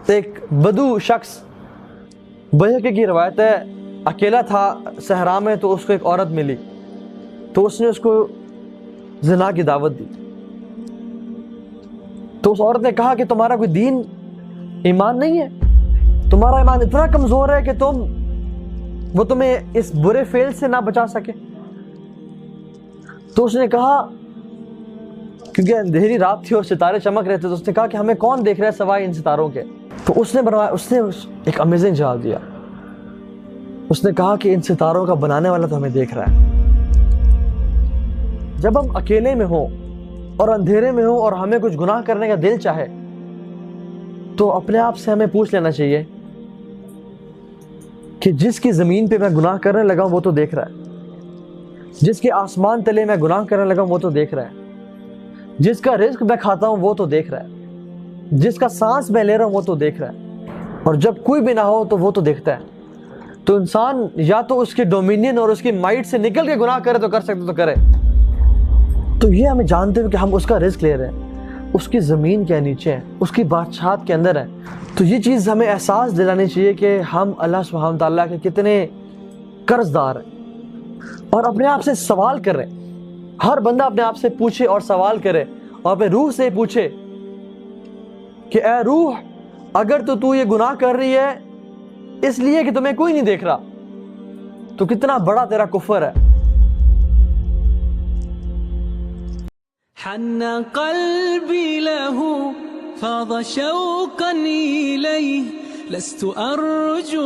ایک بدو شخص، بیہقی کی روایت ہے، اکیلا تھا صحرا میں، تو اس کو ایک عورت ملی، تو اس نے اس کو زنا کی دعوت دی. تو اس عورت نے کہا کہ تمہارا کوئی دین ایمان نہیں ہے، تمہارا ایمان اتنا کمزور ہے کہ وہ تمہیں اس برے فعل سے نہ بچا سکے. تو اس نے کہا، کیونکہ اندھیری رات تھی اور ستارے چمک رہے تھے، تو اس نے کہا کہ ہمیں کون دیکھ رہا ہے سوائے ان ستاروں کے. تو اس نے ایک امیزنگ جواب دیا. اس نے کہا کہ ان ستاروں کا بنانے والا تو ہمیں دیکھ رہا ہے. جب ہم اکیلے میں ہوں اور اندھیرے میں ہوں اور ہمیں کچھ گناہ کرنے کا دل چاہے، تو اپنے آپ سے ہمیں پوچھ لینا چاہیے کہ جس کی زمین پہ میں گناہ کرنے لگا ہوں وہ تو دیکھ رہا ہے، جس کے آسمان تلے میں گناہ کرنے لگا ہوں وہ تو دیکھ رہا ہے، جس کا رزق میں کھاتا ہوں وہ تو دیکھ رہا ہے، جس کا سانس میں لے رہا ہوں وہ تو دیکھ رہا ہے، اور جب کوئی بھی نہ ہو تو وہ تو دیکھتا ہے. تو انسان یا تو اس کے ڈومینین اور اس کی مائٹ سے نکل کے گناہ کرے تو کر سکتے تو کرے. تو یہ ہمیں جانتے ہوئے کہ ہم اس کا رزق لے رہے ہیں، اس کی زمین کے نیچے ہیں، اس کی بادشاہت کے اندر ہیں، تو یہ چیز ہمیں احساس دلانی چاہیے کہ ہم اللہ سبحانہ تعالیٰ کے کتنے قرض دار ہیں، اور اپنے آپ سے سوال کر رہے ہیں. ہر بندہ اپنے آپ سے پوچھے اور سوال کرے، اور اپنے روح سے پوچھے کہ اے روح، اگر تو یہ گناہ کر رہی ہے اس لیے کہ تمہیں کوئی نہیں دیکھ رہا، تو کتنا بڑا تیرا کفر ہے. حن قلبي له فاض شوقا إليه لست أرجو